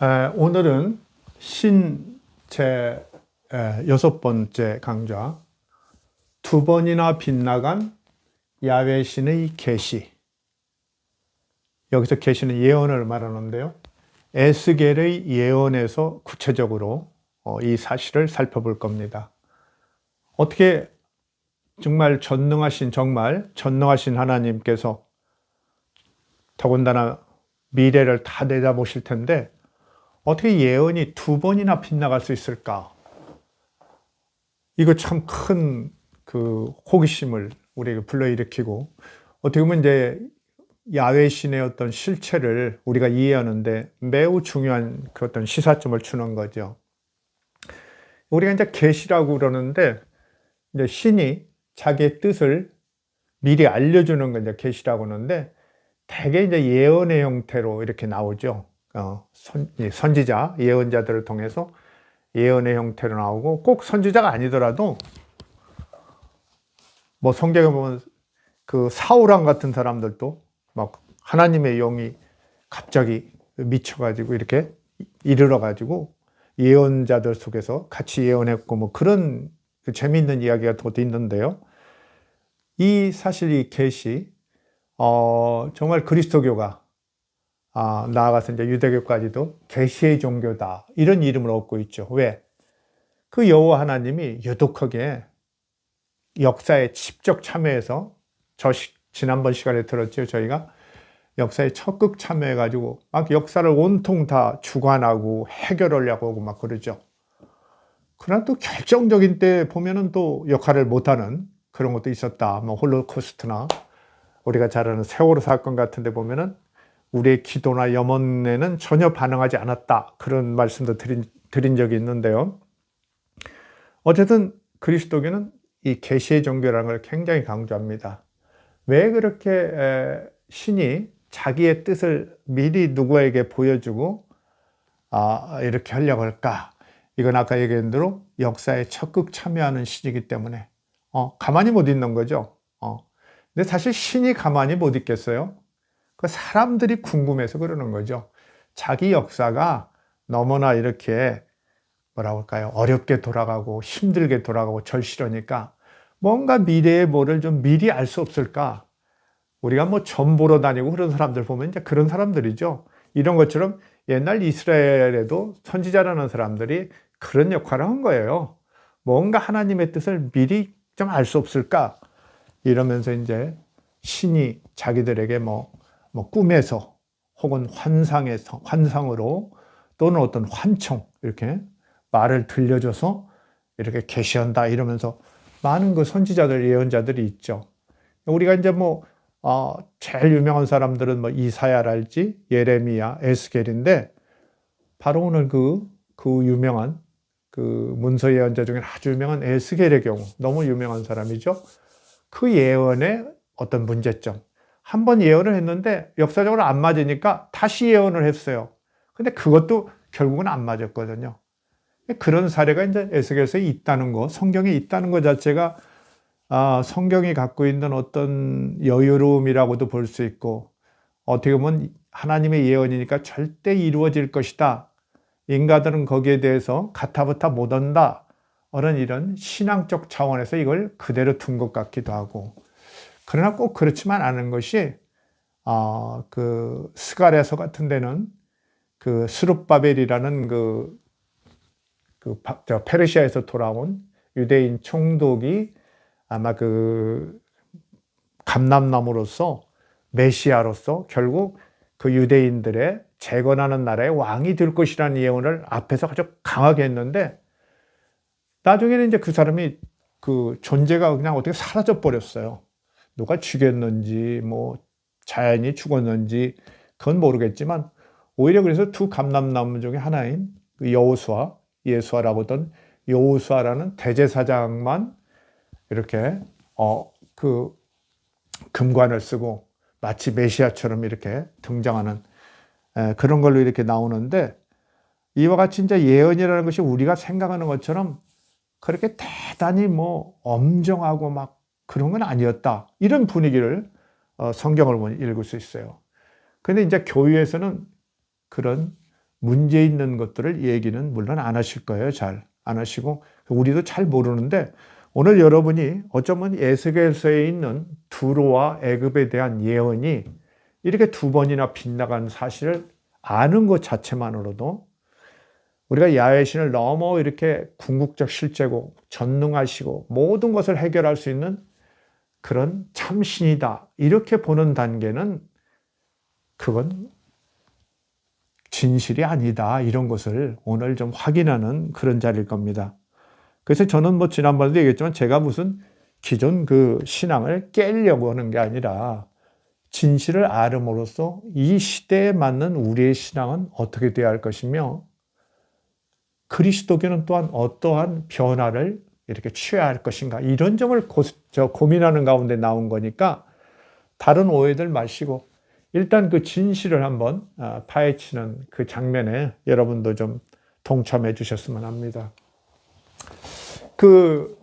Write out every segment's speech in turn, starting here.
오늘은 제 6번째 강좌, 두 번이나 빗나간 야훼 신의 계시. 여기서 계시는 예언을 말하는데요. 에스겔의 예언에서 구체적으로 이 사실을 살펴볼 겁니다. 어떻게 정말 전능하신 하나님께서 더군다나 미래를 다 내다보실 텐데 어떻게 예언이 두 번이나 빗나갈 수 있을까? 이거 참 큰 호기심을 우리에게 불러일으키고, 어떻게 보면 이제 야훼 신의 어떤 실체를 우리가 이해하는데 매우 중요한 그 어떤 시사점을 주는 거죠. 우리가 이제 계시라고 그러는데, 이제 신이 자기의 뜻을 미리 알려주는 걸 이제 계시라고 하는데, 대개 이제 예언의 형태로 이렇게 나오죠. 선지자, 예언자들을 통해서 예언의 형태로 나오고, 꼭 선지자가 아니더라도 뭐 성경에 보면 그 사울왕 같은 사람들도 막 하나님의 영이 갑자기 미쳐가지고 이렇게 이르러가지고 예언자들 속에서 같이 예언했고, 뭐 그런 재미있는 이야기가 또 있는데요. 사실 이 계시, 정말 그리스도교가 나아가서 이제 유대교까지도 계시의 종교다, 이런 이름을 얻고 있죠. 왜? 그 여호와 하나님이 유독하게 역사에 직접 참여해서, 지난번 시간에 들었죠. 저희가 역사에 적극 참여해가지고 막 역사를 온통 다 주관하고 해결하려고 하고 막 그러죠. 그러나 또 결정적인 때 보면은 또 역할을 못하는 그런 것도 있었다. 뭐 홀로코스트나 우리가 잘 아는 세월호 사건 같은 데 보면은 우리의 기도나 염원에는 전혀 반응하지 않았다, 그런 말씀도 드린 적이 있는데요. 어쨌든 그리스도교는 이 계시의 종교라는 걸 굉장히 강조합니다. 왜 그렇게 신이 자기의 뜻을 미리 누구에게 보여주고 이렇게 하려고 할까? 이건 아까 얘기한 대로 역사에 적극 참여하는 신이기 때문에 가만히 못 있는 거죠. 근데 사실 신이 가만히 못 있겠어요? 그 사람들이 궁금해서 그러는 거죠. 자기 역사가 너무나 이렇게 뭐라고 할까요? 어렵게 돌아가고 힘들게 돌아가고 절실하니까 뭔가 미래의 뭐를 좀 미리 알 수 없을까? 우리가 뭐 점 보러 다니고 그런 사람들 보면 이제 그런 사람들이죠. 이런 것처럼 옛날 이스라엘에도 선지자라는 사람들이 그런 역할을 한 거예요. 뭔가 하나님의 뜻을 미리 좀 알 수 없을까? 이러면서 이제 신이 자기들에게 뭐 꿈에서 혹은 환상으로 또는 어떤 환청, 이렇게 말을 들려줘서 이렇게 계시한다, 이러면서 많은 그 선지자들, 예언자들이 있죠. 우리가 이제 제일 유명한 사람들은 뭐 이사야랄지 예레미야, 에스겔인데, 바로 오늘 그 유명한 문서 예언자 중에 아주 유명한 에스겔의 경우, 너무 유명한 사람이죠. 그 예언의 어떤 문제점, 한번 예언을 했는데 역사적으로 안 맞으니까 다시 예언을 했어요. 근데 그것도 결국은 안 맞았거든요. 그런 사례가 이제 에스겔서에 있다는 거, 성경에 있다는 것 자체가 성경이 갖고 있는 어떤 여유로움이라고도 볼 수 있고, 어떻게 보면 하나님의 예언이니까 절대 이루어질 것이다, 인간들은 거기에 대해서 가타부타 못한다, 이런 신앙적 차원에서 이걸 그대로 둔 것 같기도 하고. 그러나 꼭 그렇지만 않은 것이, 스가랴서 같은 데는 스룹바벨이라는 페르시아에서 돌아온 유대인 총독이 아마 감람나무로서, 메시아로서 결국 그 유대인들의 재건하는 나라의 왕이 될 것이라는 예언을 앞에서 아주 강하게 했는데, 나중에는 이제 그 사람이 존재가 그냥 어떻게 사라져 버렸어요. 누가 죽였는지 뭐 자연이 죽었는지 그건 모르겠지만, 오히려 그래서 두 감람나무 중에 하나인 여호수아, 예수아라고 하던 여호수아라는 대제사장만 이렇게 금관을 쓰고 마치 메시아처럼 이렇게 등장하는 그런 걸로 이렇게 나오는데, 이와 같이 이제 예언이라는 것이 우리가 생각하는 것처럼 그렇게 대단히 엄정하고 막 그런 건 아니었다, 이런 분위기를 성경을 보면 읽을 수 있어요. 근데 이제 교회에서는 그런 문제 있는 것들을 얘기는 물론 안 하실 거예요. 잘 안 하시고 우리도 잘 모르는데 오늘 여러분이 어쩌면 에스겔서에 있는 두로와 애굽에 대한 예언이 이렇게 2번이나 빗나간 사실을 아는 것 자체만으로도 우리가 야훼 신을 너무 이렇게 궁극적 실제고 전능하시고 모든 것을 해결할 수 있는 그런 참신이다 이렇게 보는 단계는 그건 진실이 아니다 이런 것을 오늘 좀 확인하는 그런 자리일 겁니다. 그래서 저는 뭐 지난번에도 얘기했지만 제가 무슨 기존 그 신앙을 깨려고 하는 게 아니라 진실을 알음으로써 이 시대에 맞는 우리의 신앙은 어떻게 되어야 할 것이며 그리스도교는 또한 어떠한 변화를 이렇게 취해야 할 것인가 이런 점을 고민하는 가운데 나온 거니까 다른 오해들 마시고 일단 그 진실을 한번 파헤치는 그 장면에 여러분도 좀 동참해 주셨으면 합니다. 그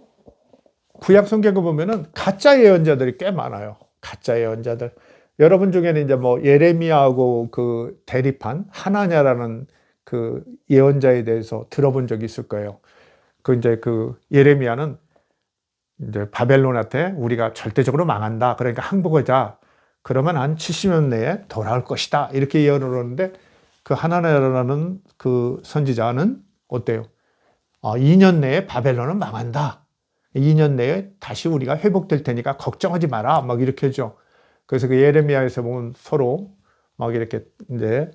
구약 성경을 보면은 가짜 예언자들이 꽤 많아요. 가짜 예언자들. 여러분 중에는 이제 뭐 예레미야하고 그 대립한 하나냐라는 그 예언자에 대해서 들어본 적이 있을 거예요. 그 이제 그 예레미야는 이제 바벨론한테 우리가 절대적으로 망한다. 그러니까 항복하자. 그러면 한 70년 내에 돌아올 것이다. 이렇게 예언을 하는데 그 하나냐라는 그 선지자는 어때요? 2년 내에 바벨론은 망한다. 2년 내에 다시 우리가 회복될 테니까 걱정하지 마라. 막 이렇게 하죠. 그래서 그 예레미야에서 보면 서로 막 이렇게 이제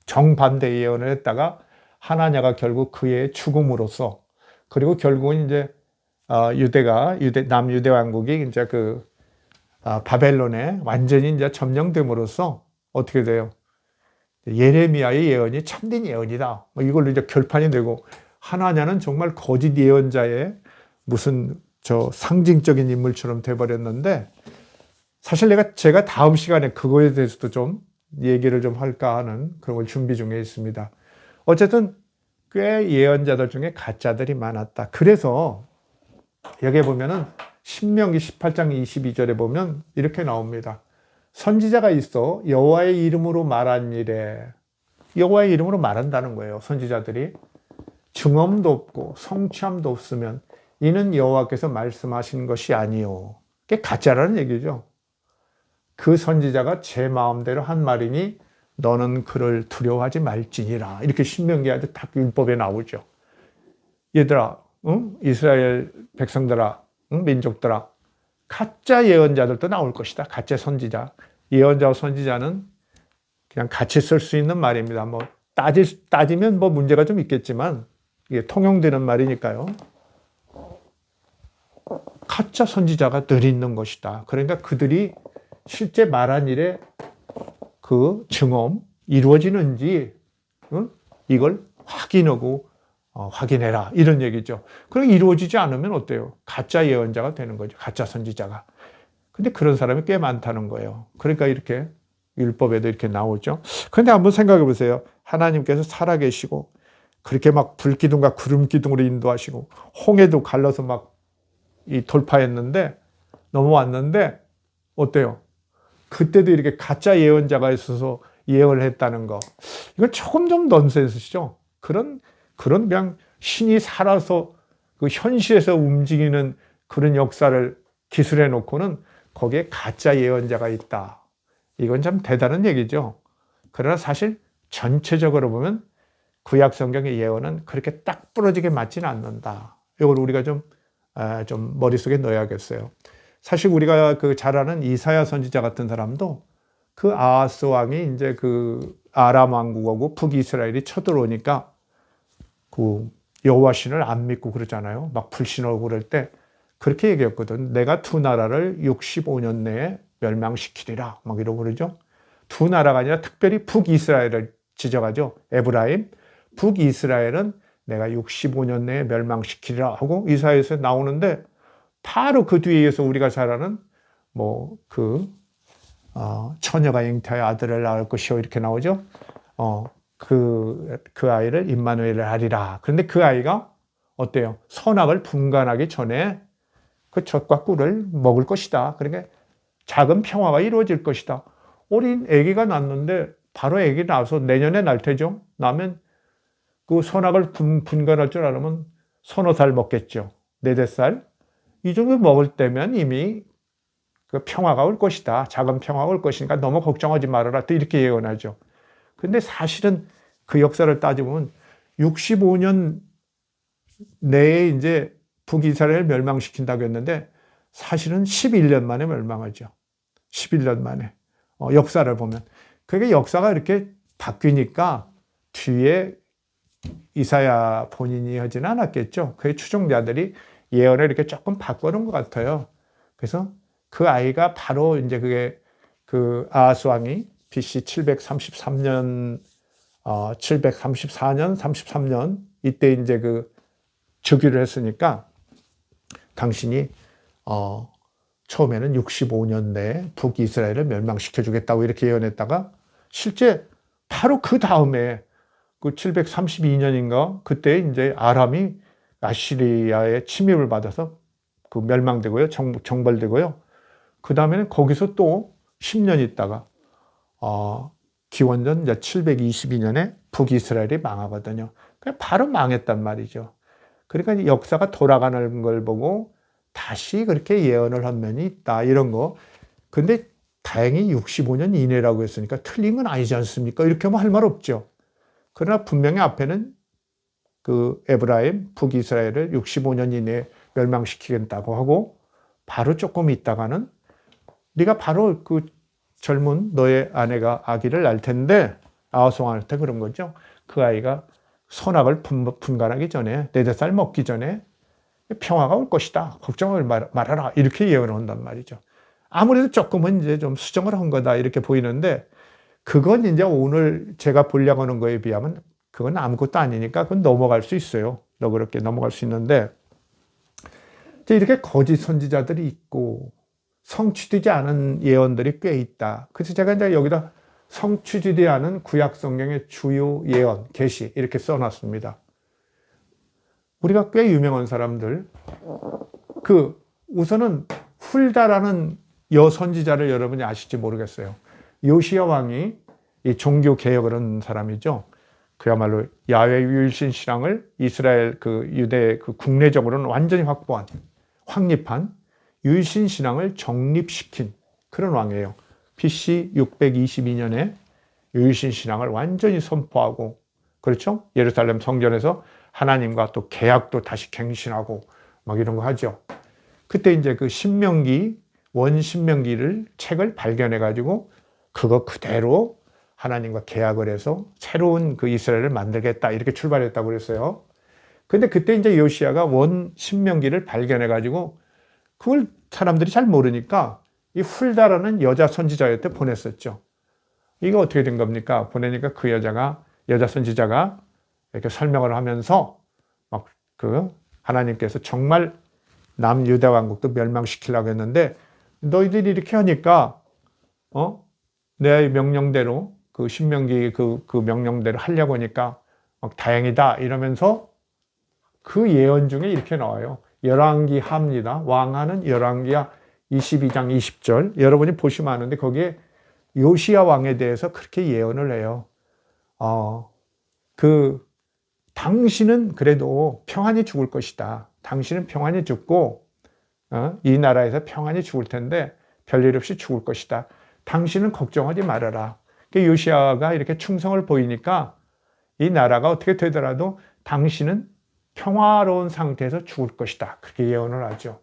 정반대 예언을 했다가 하나냐가 결국 그의 죽음으로써 그리고 결국은 이제 남유대 왕국이 이제 그 바벨론에 완전히 이제 점령됨으로써 어떻게 돼요? 예레미야의 예언이 참된 예언이다. 뭐 이걸로 이제 결판이 되고 하나냐는 정말 거짓 예언자의 무슨 저 상징적인 인물처럼 돼버렸는데 사실 제가 다음 시간에 그거에 대해서도 좀 얘기를 좀 할까 하는 그런 걸 준비 중에 있습니다. 어쨌든 꽤 예언자들 중에 가짜들이 많았다. 그래서 여기 보면은 신명기 18장 22절에 보면 이렇게 나옵니다. 선지자가 있어 여호와의 이름으로 말한 일에 여호와의 이름으로 말한다는 거예요. 선지자들이 증언도 없고 성취함도 없으면 이는 여호와께서 말씀하신 것이 아니요. 그게 가짜라는 얘기죠. 그 선지자가 제 마음대로 한 말이니 너는 그를 두려워하지 말지니라. 이렇게 신명기 아주 딱 율법에 나오죠. 얘들아, 응? 이스라엘 백성들아, 응? 민족들아, 가짜 예언자들도 나올 것이다. 가짜 선지자. 예언자와 선지자는 그냥 같이 쓸 수 있는 말입니다. 뭐 따지면 뭐 문제가 좀 있겠지만 이게 통용되는 말이니까요. 가짜 선지자가 늘 있는 것이다. 그러니까 그들이 실제 말한 일에 그 증언 이루어지는지 이걸 확인하고 확인해라 이런 얘기죠. 그럼 이루어지지 않으면 어때요? 가짜 예언자가 되는 거죠. 가짜 선지자가. 근데 그런 사람이 꽤 많다는 거예요. 그러니까 이렇게 율법에도 이렇게 나오죠. 그런데 한번 생각해 보세요. 하나님께서 살아계시고 그렇게 막 불기둥과 구름기둥으로 인도하시고 홍해도 갈라서 막 이 돌파했는데 넘어왔는데 어때요? 그때도 이렇게 가짜 예언자가 있어서 예언을 했다는 거. 이건 조금 좀 넌센스죠. 그런 그냥 신이 살아서 그 현실에서 움직이는 그런 역사를 기술해 놓고는 거기에 가짜 예언자가 있다. 이건 참 대단한 얘기죠. 그러나 사실 전체적으로 보면 구약 성경의 예언은 그렇게 딱 부러지게 맞지는 않는다. 이걸 우리가 좀 머릿속에 넣어야겠어요. 사실 우리가 그 잘 아는 이사야 선지자 같은 사람도 그 아하스 왕이 이제 그 아람 왕국하고 북이스라엘이 쳐들어오니까 그 여호와 신을 안 믿고 그러잖아요. 막 불신하고 그럴 때 그렇게 얘기했거든. 내가 두 나라를 65년 내에 멸망시키리라. 막 이러고 그러죠. 두 나라가 아니라 특별히 북이스라엘을 지적하죠. 에브라임. 북이스라엘은 내가 65년 내에 멸망시키리라 하고 이사야에서 나오는데 바로 그 뒤에서 우리가 잘 아는 처녀가 잉태하여 아들을 낳을 것이요 이렇게 나오죠. 그 아이를 임마누엘을 하리라. 그런데 그 아이가 어때요? 선악을 분간하기 전에 그 젖과 꿀을 먹을 것이다. 그러니까 작은 평화가 이루어질 것이다. 어린 아기가 낳는데 바로 아기 낳아서 내년에 날 테죠. 나면 그 선악을 분간할 줄 알으면 서너 살 먹겠죠. 네댓 살. 이 정도 먹을 때면 이미 그 평화가 올 것이다. 작은 평화가 올 것이니까 너무 걱정하지 말아라. 또 이렇게 예언하죠. 근데 사실은 그 역사를 따지면 65년 내에 이제 북이스라엘 멸망시킨다고 했는데 사실은 11년 만에 멸망하죠. 11년 만에. 역사를 보면. 그게 역사가 이렇게 바뀌니까 뒤에 이사야 본인이 하지는 않았겠죠. 그의 추종자들이 예언을 이렇게 조금 바꿔놓은 것 같아요. 그래서 그 아이가 바로 이제 그게 그 아하스 왕이 BC 733년, 734년, 33년 이때 이제 그 즉위를 했으니까 당신이 처음에는 65년 내에 북이스라엘을 멸망시켜 주겠다고 이렇게 예언했다가 실제 바로 그 다음에 그 732년인가 그때 이제 아람이 아시리아의 침입을 받아서 그 멸망되고요. 정벌되고요. 그 다음에는 거기서 또 10년 있다가 기원전 722년에 북이스라엘이 망하거든요. 바로 망했단 말이죠. 그러니까 역사가 돌아가는 걸 보고 다시 그렇게 예언을 한 면이 있다. 이런 거. 근데 다행히 65년 이내라고 했으니까 틀린 건 아니지 않습니까? 이렇게 하면 할 말 없죠. 그러나 분명히 앞에는 그 에브라임, 북이스라엘을 65년 이내에 멸망시키겠다고 하고 바로 조금 있다가는 네가 바로 그 젊은 너의 아내가 아기를 낳을 텐데 아하송한테 그런 거죠. 그 아이가 선악을 분간하기 전에 4살 먹기 전에 평화가 올 것이다. 걱정을 말아라. 이렇게 예언을 한단 말이죠. 아무래도 조금은 이제 좀 수정을 한 거다. 이렇게 보이는데 그건 이제 오늘 제가 보려고 하는 거에 비하면 그건 아무것도 아니니까 그건 넘어갈 수 있어요. 너그럽게 넘어갈 수 있는데 이렇게 거짓 선지자들이 있고 성취되지 않은 예언들이 꽤 있다. 그래서 제가 이제 여기다 성취되지 않은 구약 성경의 주요 예언, 계시 이렇게 써놨습니다. 우리가 꽤 유명한 사람들, 그 우선은 훌다라는 여선지자를 여러분이 아실지 모르겠어요. 요시야 왕이 이 종교 개혁을 한 사람이죠. 그야말로 야훼 유일신 신앙을 이스라엘 그 유대 그 국내적으로는 완전히 확립한 유일신 신앙을 정립시킨 그런 왕이에요. BC 622년에 유일신 신앙을 완전히 선포하고, 그렇죠? 예루살렘 성전에서 하나님과 또 계약도 다시 갱신하고 막 이런 거 하죠. 그때 이제 그 신명기, 원신명기를 책을 발견해 가지고 그거 그대로 하나님과 계약을 해서 새로운 그 이스라엘을 만들겠다 이렇게 출발했다고 그랬어요. 근데 그때 이제 요시야가 원신명기를 발견해 가지고 그걸 사람들이 잘 모르니까 이 훌다라는 여자 선지자한테 보냈었죠. 이거 어떻게 된 겁니까? 보내니까 그 여자 선지자가 이렇게 설명을 하면서 막 그 하나님께서 정말 남유다 왕국도 멸망시키려고 했는데 너희들이 이렇게 하니까 내 명령대로 그 신명기 그 명령대로 하려고 하니까 다행이다 이러면서 그 예언 중에 이렇게 나와요. 열왕기 하입니다. 왕하는 열왕기하 22장 20절 여러분이 보시면 아는데 거기에 요시야 왕에 대해서 그렇게 예언을 해요. 당신은 그래도 평안히 죽을 것이다. 당신은 평안히 죽고 이 나라에서 평안히 죽을 텐데 별일 없이 죽을 것이다. 당신은 걱정하지 말아라. 요시야가 이렇게 충성을 보이니까 이 나라가 어떻게 되더라도 당신은 평화로운 상태에서 죽을 것이다. 그렇게 예언을 하죠.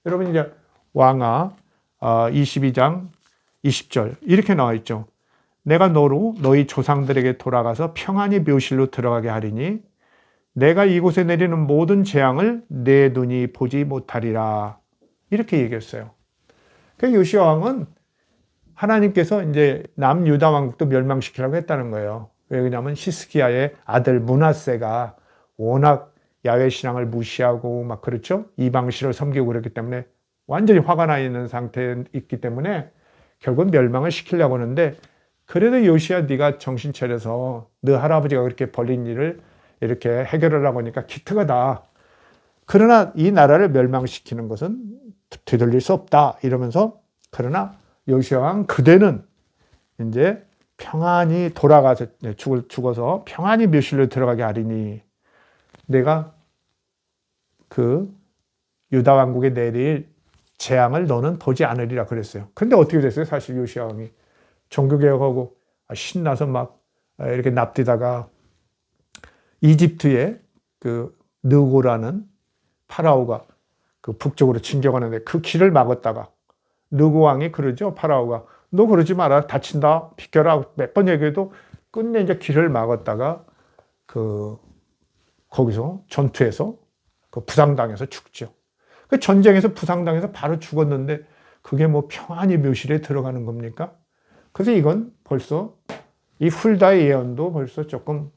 여러분 이제 왕하 22장 20절 이렇게 나와 있죠. 내가 너로 너희 조상들에게 돌아가서 평안히 묘실로 들어가게 하리니 내가 이곳에 내리는 모든 재앙을 내 눈이 보지 못하리라. 이렇게 얘기했어요. 그러니까 요시야 왕은 하나님께서 이제 남유다 왕국도 멸망시키려고 했다는 거예요. 왜냐하면 히스기야의 아들 므낫세가 워낙 야훼 신앙을 무시하고 막 그렇죠. 이방신을 섬기고 그랬기 때문에 완전히 화가 나 있는 상태에 있기 때문에 결국 멸망을 시키려고 하는데 그래도 요시야 네가 정신 차려서 너 할아버지가 그렇게 벌린 일을 이렇게 해결하려고 하니까 기특하다. 그러나 이 나라를 멸망시키는 것은 되돌릴 수 없다. 이러면서 그러나 요시야 왕 그대는 이제 평안히 돌아가서 죽어서 평안히 묘실로 들어가게 하리니 내가 그 유다 왕국에 내릴 재앙을 너는 보지 않으리라 그랬어요. 근데 어떻게 됐어요? 사실 요시야 왕이 종교개혁하고 신나서 막 이렇게 납뛰다가 이집트의 그 느고라는 파라오가 그 북쪽으로 진격하는데 그 길을 막았다가 느고 왕이 그러죠. 파라오가 너 그러지 마라. 다친다. 비켜라. 몇 번 얘기해도 끝내 이제 길을 막았다가 그 거기서 전투에서 그 부상당해서 죽죠. 그 전쟁에서 부상당해서 바로 죽었는데 그게 뭐 평안히 묘실에 들어가는 겁니까? 그래서 이건 벌써 이 훌다의 예언도 벌써 조금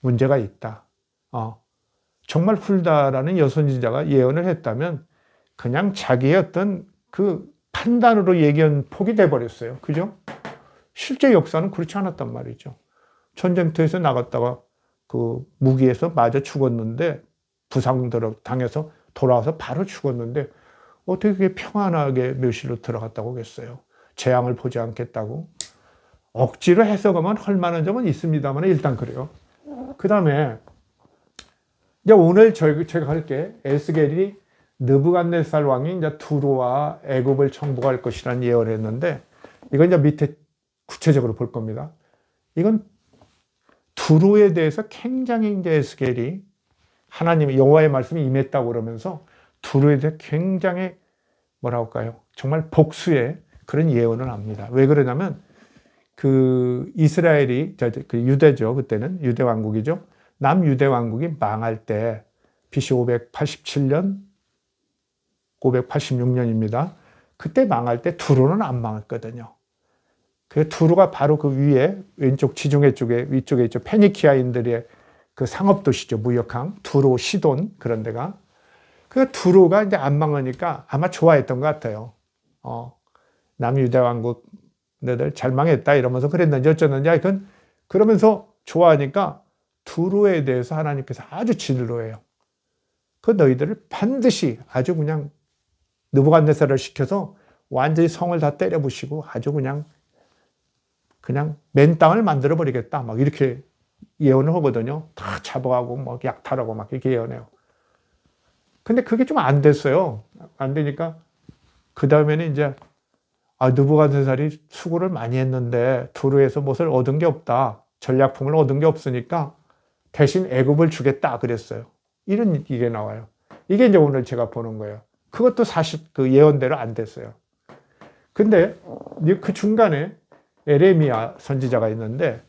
문제가 있다. 정말 훌다라는 여선지자가 예언을 했다면 그냥 자기의 어떤 그 판단으로 예견 포기돼 버렸어요. 그죠? 실제 역사는 그렇지 않았단 말이죠. 전쟁터에서 나갔다가 그 무기에서 맞아 죽었는데 부상 당해서 돌아와서 바로 죽었는데 어떻게 그게 평안하게 묘실로 들어갔다고 하겠어요. 재앙을 보지 않겠다고. 억지로 해석하면 할 만한 점은 있습니다만 일단 그래요. 그 다음에 이제 오늘 제가 할 게 에스겔이 느부갓네살 왕이 이제 두로와 애굽을 정복할 것이라는 예언을 했는데 이건 이제 밑에 구체적으로 볼 겁니다. 이건 두로에 대해서 굉장히 이제 에스겔이 하나님의 여호와의 말씀이 임했다고 그러면서 두로에 대해 굉장히 뭐라고 할까요? 정말 복수의 그런 예언을 합니다. 왜 그러냐면 그 이스라엘이 그 유대죠. 그때는 유대 왕국이죠. 남유대 왕국이 망할 때 BC 587년 586년입니다. 그때 망할 때 두로는 안 망했거든요. 그 두로가 바로 그 위에 왼쪽 지중해 쪽에 위쪽에 있죠. 페니키아인들의 그 상업도시죠. 무역항 두로 시돈 그런 데가. 그 두로가 이제 안 망하니까 아마 좋아했던 것 같아요. 남유대 왕국들 잘 망했다 이러면서 그랬는지 어쩌는지 하여튼 그러면서 좋아하니까 두로에 대해서 하나님께서 아주 진로해요. 그 너희들을 반드시 아주 그냥 느부갓네살을 시켜서 완전히 성을 다 때려부시고 아주 그냥 맨 땅을 만들어 버리겠다. 막 이렇게 예언을 하거든요. 다 잡아가고 막 약탈하고 막 이렇게 예언해요. 근데 그게 좀 안 됐어요. 안 되니까 그 다음에는 이제 느부갓네살이 수고를 많이 했는데 두로에서 무엇을 얻은 게 없다. 전략품을 얻은 게 없으니까 대신 애굽을 주겠다 그랬어요. 이게 나와요. 이게 이제 오늘 제가 보는 거예요. 그것도 사실 그 예언대로 안 됐어요. 근데 그 중간에 에레미야 선지자가 있는데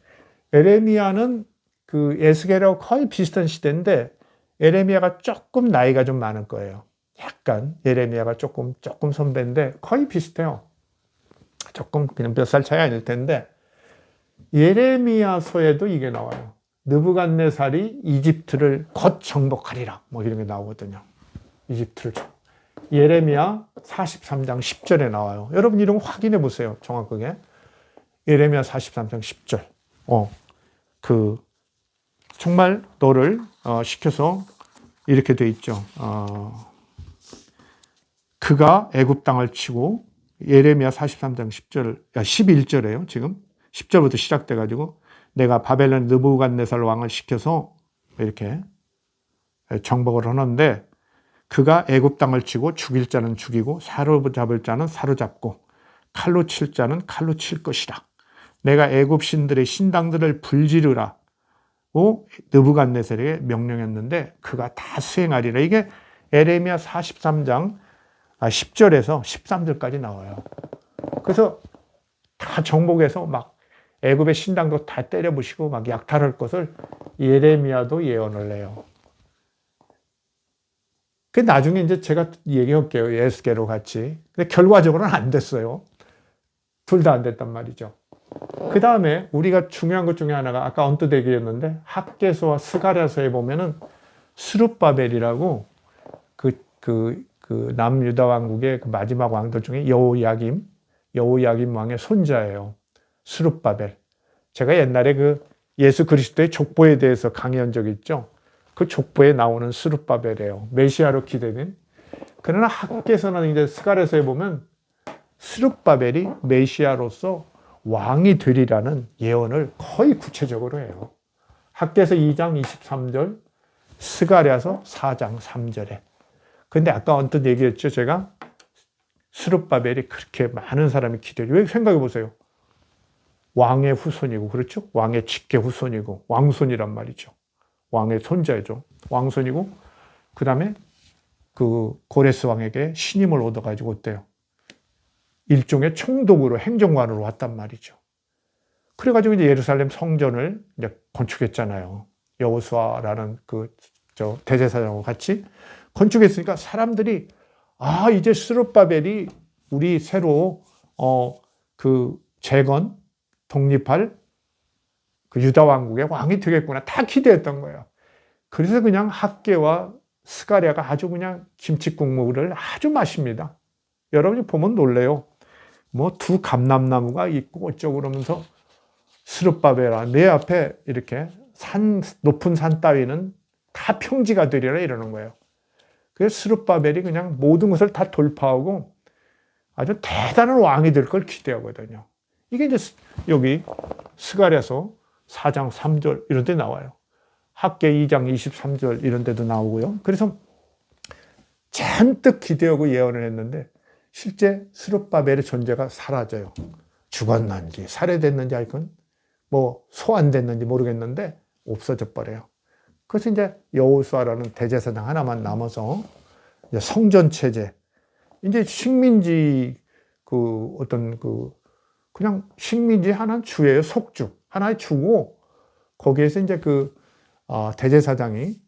에레미야는 그 에스겔하고 거의 비슷한 시대인데 에레미야가 조금 나이가 좀 많을 거예요. 약간 에레미야가 조금 선배인데 거의 비슷해요. 조금 그냥 몇 살 차이 아닐 텐데 예레미야서에도 이게 나와요. 느부갓네살이 이집트를 곧 정복하리라. 뭐 이런 게 나오거든요. 이집트를 예레미야 43장 10절에 나와요. 여러분 이런 거 확인해 보세요. 정확하게. 예레미야 43장 10절. 정말 너를 시켜서 이렇게 돼 있죠. 그가 애굽 땅을 치고 예레미야 43장 10절, 11절에요. 지금 10절부터 시작돼 가지고 내가 바벨론 느부갓네살 왕을 시켜서 이렇게 정복을 하는데 그가 애굽 땅을 치고 죽일 자는 죽이고 사로잡을 자는 사로잡고 칼로 칠 자는 칼로 칠 것이라. 내가 애굽 신들의 신당들을 불지르라고 느부갓네살에게 명령했는데 그가 다 수행하리라. 이게 에레미야 43장 10절에서 13절까지 나와요. 그래서 다 정복해서 막 애굽의 신당도 다 때려부시고 막 약탈할 것을 예레미야도 예언을 해요. 그 나중에 이제 제가 얘기할게요. 에스겔로 같이. 근데 결과적으로는 안 됐어요. 둘 다 안 됐단 말이죠. 그 다음에 우리가 중요한 것 중에 하나가 아까 언뜻 얘기했는데 학개서와 스가랴서에 보면은 스룹바벨이라고 그 남유다 왕국의 그 마지막 왕들 중에 여호야김 왕의 손자예요. 스룹바벨. 제가 옛날에 그 예수 그리스도의 족보에 대해서 강의한 적이 있죠. 그 족보에 나오는 스룹바벨이에요. 메시아로 기대된. 그러나 학개서나 이제 스가랴서에 보면 스룹바벨이 메시아로서 왕이 되리라는 예언을 거의 구체적으로 해요. 학개서 2장 23절, 스가랴서 4장 3절에. 근데 아까 언뜻 얘기했죠, 제가? 스룹바벨이 그렇게 많은 사람이 기대죠. 왜 생각해 보세요. 왕의 후손이고, 그렇죠? 왕의 직계 후손이고, 왕손이란 말이죠. 왕의 손자죠. 왕손이고, 그 다음에 그 고레스 왕에게 신임을 얻어가지고 어때요? 일종의 총독으로 행정관으로 왔단 말이죠. 그래가지고 이제 예루살렘 성전을 이제 건축했잖아요. 여호수아라는 대제사장과 같이 건축했으니까 사람들이 이제 스룹바벨이 우리 새로 재건 독립할 그 유다 왕국의 왕이 되겠구나 다 기대했던 거예요. 그래서 그냥 학개와 스가랴가 아주 그냥 김칫국물을 아주 마십니다. 여러분이 보면 놀래요. 뭐 두 감람나무가 있고 어쩌고 그러면서 스룹바벨아 내 앞에 이렇게 높은 산 따위는 다 평지가 되리라 이러는 거예요. 그래서 스룹바벨이 그냥 모든 것을 다 돌파하고 아주 대단한 왕이 될 걸 기대하거든요. 이게 이제 여기 스가랴서 4장 3절 이런 데 나와요. 학개 2장 23절 이런 데도 나오고요. 그래서 잔뜩 기대하고 예언을 했는데 실제 스룹바벨의 존재가 사라져요. 죽었는지 살해됐는지 하여튼 뭐 소환됐는지 모르겠는데 없어져 버려요. 그래서 이제 여호수아라는 대제사장 하나만 남아서 이제 성전 체제, 이제 식민지 그냥 식민지 하나의 주예요. 속주 하나의 주고 거기에서 이제 대제사장이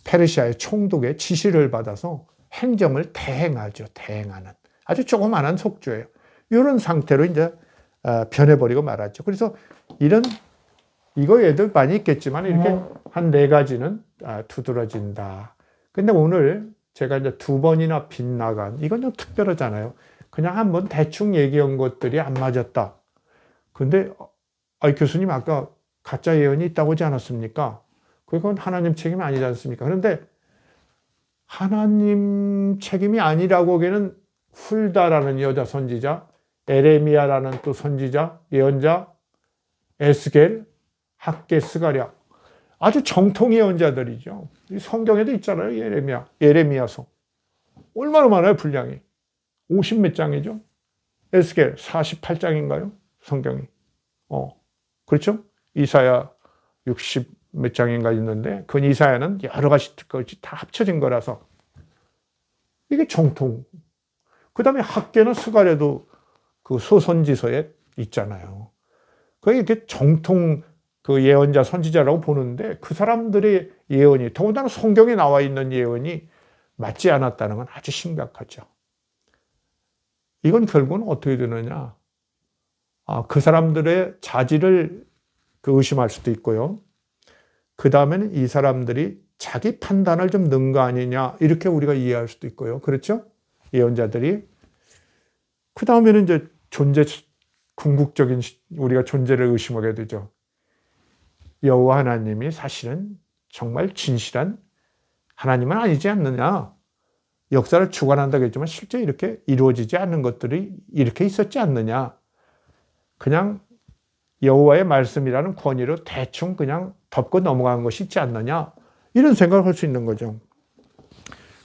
페르시아의 총독의 지시를 받아서 행정을 대행하죠. 대행하는 아주 조그마한 속주예요. 이런 상태로 이제 변해버리고 말았죠. 그래서 이거 얘도 많이 있겠지만 이렇게 한 4가지는 두드러진다. 근데 오늘 제가 이제 2번이나 빗나간 이건 좀 특별하잖아요. 그냥 한번 대충 얘기한 것들이 안 맞았다. 근데 교수님 아까 가짜 예언이 있다고 하지 않았습니까? 그건 하나님 책임이 아니지 않습니까? 그런데 하나님 책임이 아니라고 하기에는 훌다라는 여자 선지자, 에레미야라는 또 선지자, 예언자, 에스겔, 학개, 스가랴 아주 정통 예언자들이죠. 성경에도 있잖아요. 예레미야서 얼마나 많아요 분량이. 50몇 장이죠. 에스겔 48장인가요? 성경이. 그렇죠? 이사야 60몇 장인가 있는데 그 이사야는 여러 가지 것이 다 합쳐진 거라서 이게 정통. 그 다음에 학개나 스가랴도 그 소선지서에 있잖아요. 그게 이렇게 정통 그 예언자 선지자라고 보는데 그 사람들의 예언이 더군다나 성경에 나와 있는 예언이 맞지 않았다는 건 아주 심각하죠. 이건 결국은 어떻게 되느냐. 그 사람들의 자질을 의심할 수도 있고요. 그 다음에는 이 사람들이 자기 판단을 좀 는 거 아니냐 이렇게 우리가 이해할 수도 있고요. 그렇죠? 예언자들이. 그 다음에는 이제 궁극적인 우리가 존재를 의심하게 되죠. 여호와 하나님이 사실은 정말 진실한 하나님은 아니지 않느냐. 역사를 주관한다고 했지만 실제 이렇게 이루어지지 않는 것들이 이렇게 있었지 않느냐. 그냥 여호와의 말씀이라는 권위로 대충 그냥 덮고 넘어간 것이 있지 않느냐. 이런 생각을 할 수 있는 거죠.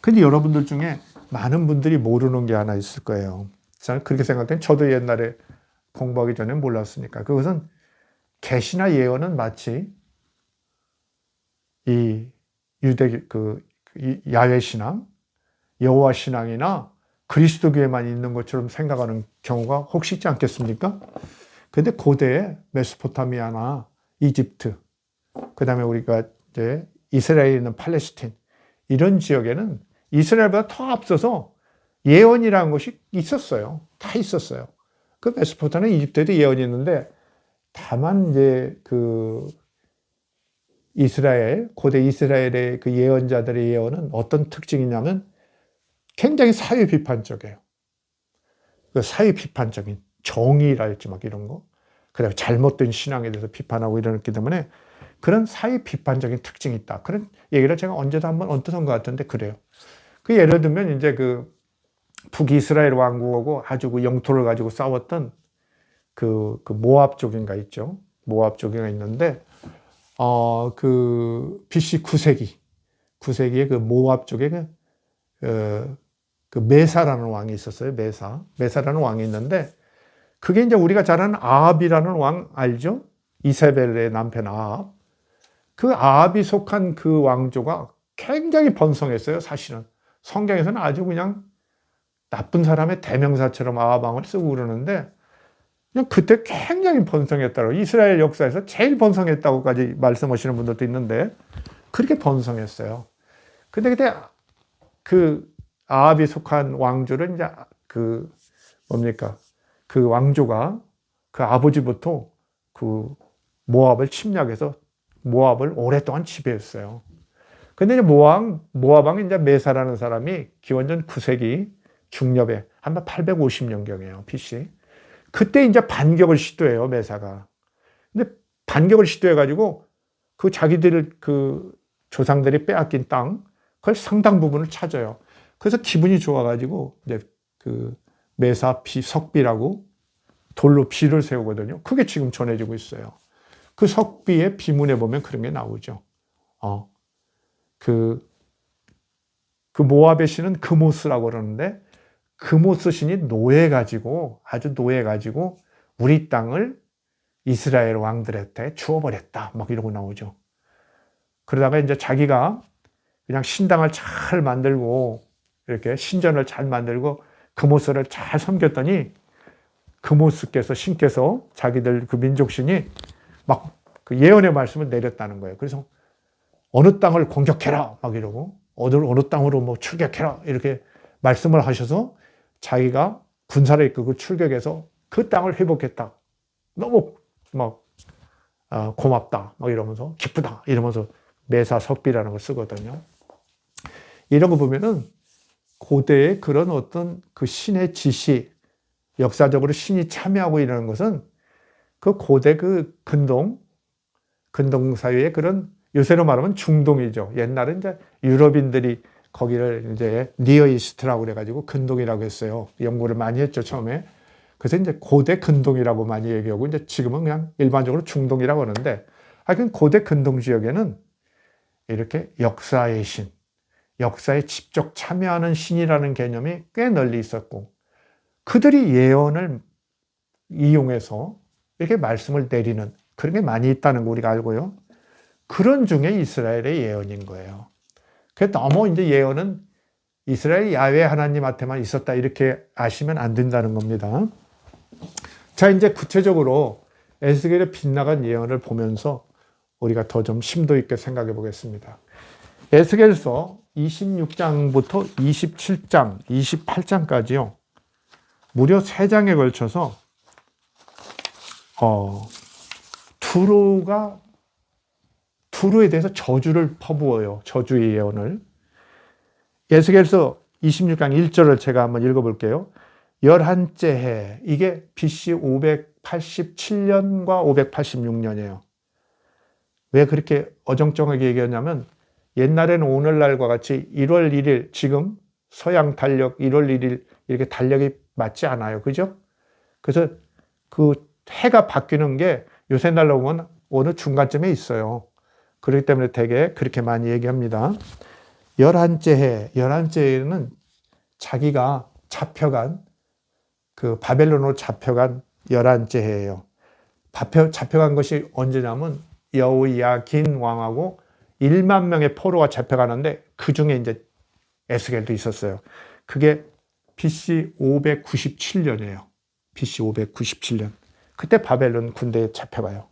근데 여러분들 중에 많은 분들이 모르는 게 하나 있을 거예요. 저는 그렇게 생각해요. 저도 옛날에 공부하기 전에 몰랐으니까. 그것은 계시나 예언은 마치 이 야훼 신앙, 여호와 신앙이나 그리스도교에만 있는 것처럼 생각하는 경우가 혹시 있지 않겠습니까? 근데 고대에 메소포타미아나 이집트, 그 다음에 우리가 이제 이스라엘에 있는 팔레스틴, 이런 지역에는 이스라엘보다 더 앞서서 예언이라는 것이 있었어요. 다 있었어요. 그 메소포타미아, 이집트에도 예언이 있는데, 다만 이제 고대 이스라엘의 그 예언자들의 예언은 어떤 특징이냐면 굉장히 사회 비판적이에요. 그 사회 비판적인 정의랄지 막 이런 거. 그 다음에 잘못된 신앙에 대해서 비판하고 이러기 때문에 그런 사회 비판적인 특징이 있다. 그런 얘기를 제가 언제도 한번 언뜻한 것 같은데 그래요. 그 예를 들면 이제 북이스라엘 왕국하고 아주 그 영토를 가지고 싸웠던 그 모압 쪽인가 있죠. 모압 쪽인가 있는데, 그 BC 9세기에 그 모압 쪽에 그 메사라는 왕이 있었어요. 메사라는 왕이 있는데, 그게 이제 우리가 잘 아는 아합이라는 왕 알죠? 이세벨의 남편 아합. 그 아합이 속한 그 왕조가 굉장히 번성했어요, 사실은. 성경에서는 아주 그냥 나쁜 사람의 대명사처럼 아합 왕을 쓰고 그러는데, 그냥 그때 굉장히 번성했다고. 이스라엘 역사에서 제일 번성했다고까지 말씀하시는 분들도 있는데, 그렇게 번성했어요. 근데 그때 그 아합이 속한 왕조를 이제 그 왕조가 그 아버지부터 그 모압을 침략해서 모압을 오랫동안 지배했어요. 근데 이제 모압 왕이 이제 메사라는 사람이 기원전 9세기 중엽에 한 850년경이에요, BC. 그때 이제 반격을 시도해요, 메사가. 근데 반격을 시도해가지고 그 자기들 그 조상들이 빼앗긴 땅, 그걸 상당 부분을 찾아요. 그래서 기분이 좋아가지고 이제 그 메사 석비라고 돌로 비를 세우거든요. 그게 지금 전해지고 있어요. 그 석비의 비문에 보면 그런 게 나오죠. 그 모압의 신은 그모스라고 그러는데, 그모스 신이 아주 노해가지고 우리 땅을 이스라엘 왕들한테 주어버렸다. 막 이러고 나오죠. 그러다가 이제 자기가 그냥 신당을 잘 만들고 이렇게 신전을 잘 만들고 그모스를 잘 섬겼더니 신께서 자기들 그 민족신이 막 그 예언의 말씀을 내렸다는 거예요. 그래서 어느 땅을 공격해라 막 이러고 어느 땅으로 뭐 출격해라 이렇게 말씀을 하셔서 자기가 군사를 이끌고 출격해서 그 땅을 회복했다. 너무 막 고맙다 막 이러면서 기쁘다 이러면서 메사 석비라는 걸 쓰거든요. 이런 거 보면은 고대의 그런 어떤 그 신의 지시, 역사적으로 신이 참여하고 이러는 것은 그 고대 그 근동 사회의 그런, 요새로 말하면 중동이죠. 옛날에 이제 유럽인들이 거기를 이제 니어 이스트라고 그래가지고 근동이라고 했어요. 연구를 많이 했죠, 처음에. 그래서 이제 고대 근동이라고 많이 얘기하고, 이제 지금은 그냥 일반적으로 중동이라고 하는데, 하여튼 고대 근동 지역에는 이렇게 역사의 신, 역사에 직접 참여하는 신이라는 개념이 꽤 널리 있었고, 그들이 예언을 이용해서 이렇게 말씀을 내리는 그런 게 많이 있다는 거 우리가 알고요. 그런 중에 이스라엘의 예언인 거예요. 그래서 너무 이제 예언은 이스라엘 야훼 하나님한테만 있었다 이렇게 아시면 안 된다는 겁니다. 자, 이제 구체적으로 에스겔의 빗나간 예언을 보면서 우리가 더 좀 심도 있게 생각해 보겠습니다. 에스겔서 26장부터 27장, 28장까지요. 무려 3장에 걸쳐서 두로에 대해서 저주를 퍼부어요. 저주의 예언을. 에스겔서 26장 1절을 제가 한번 읽어볼게요. 11째 해, 이게 BC 587년과 586년이에요. 왜 그렇게 어정쩡하게 얘기하냐면, 옛날에는 오늘날과 같이 1월 1일, 지금 서양 달력 1월 1일 이렇게 달력이 맞지 않아요. 그죠? 그래서 그 해가 바뀌는 게 요새 날로 보면 어느 중간쯤에 있어요. 그렇기 때문에 되게 그렇게 많이 얘기합니다. 11째 해는 자기가 그 바벨론으로 잡혀간 11째 해예요. 잡혀간 것이 언제냐면 여호야긴 왕하고 1만 명의 포로가 잡혀가는데 그 중에 이제 에스겔도 있었어요. 그게 BC 597년이에요. BC 597년. 그때 바벨론 군대에 잡혀가요.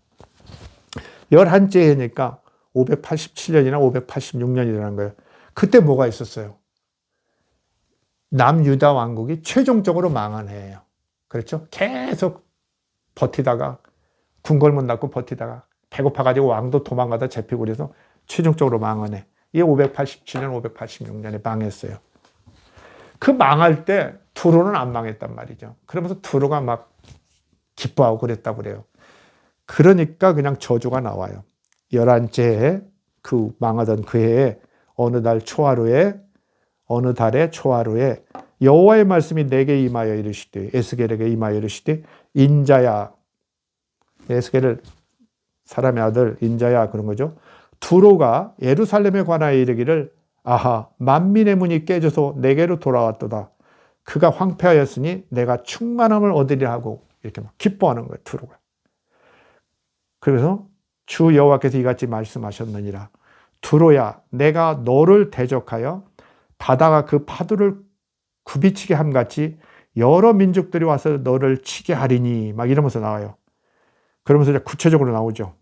11째 해니까 587년이나 586년이라는 거예요. 그때 뭐가 있었어요? 남유다 왕국이 최종적으로 망한 해예요. 그렇죠? 계속 버티다가 궁궐문 닫고 버티다가 배고파가지고 왕도 도망가다 잡히고 그래서 최종적으로 망한 해. 이게 587년, 586년에 망했어요. 그 망할 때 두로는 안 망했단 말이죠. 그러면서 두로가 막 기뻐하고 그랬다고 그래요. 그러니까 그냥 저주가 나와요. 11째 해, 그 망하던 그 해에 어느 달의 초하루에 여호와의 말씀이 내게 임하여 이르시되, 에스겔에게 임하여 이르시되, 인자야, 에스겔을 사람의 아들 인자야 그런 거죠. 두로가 예루살렘에 관하여 이르기를 아하 만민의 문이 깨져서 내게로 돌아왔도다. 그가 황폐하였으니 내가 충만함을 얻으리라 하고 이렇게 막 기뻐하는 거예요. 두로가. 그래서 주 여호와께서 이같이 말씀하셨느니라. 두로야 내가 너를 대적하여 바다가 그 파도를 굽이치게 함같이 여러 민족들이 와서 너를 치게 하리니 막 이러면서 나와요. 그러면서 이제 구체적으로 나오죠.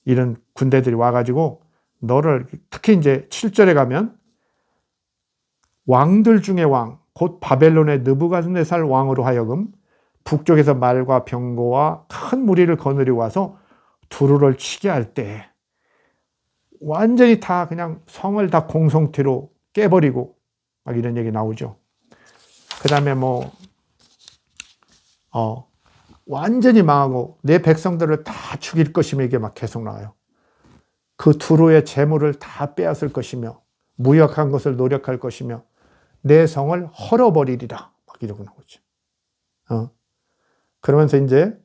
이런 군대들이 와가지고 너를 특히 이제 7절에 가면 왕들 중의 왕, 곧 바벨론의 느부갓네살 왕으로 하여금 북쪽에서 말과 병거와 큰 무리를 거느리고 와서 두루를 치게 할 때 완전히 다 그냥 성을 다 공성태로 깨버리고 막 이런 얘기 나오죠. 그 다음에 완전히 망하고 내 백성들을 다 죽일 것이며 이게 막 계속 나와요. 그 두루의 재물을 다 빼앗을 것이며 무역한 것을 노력할 것이며 내 성을 헐어버리리라 막 이러고 나오죠. 그러면서 이제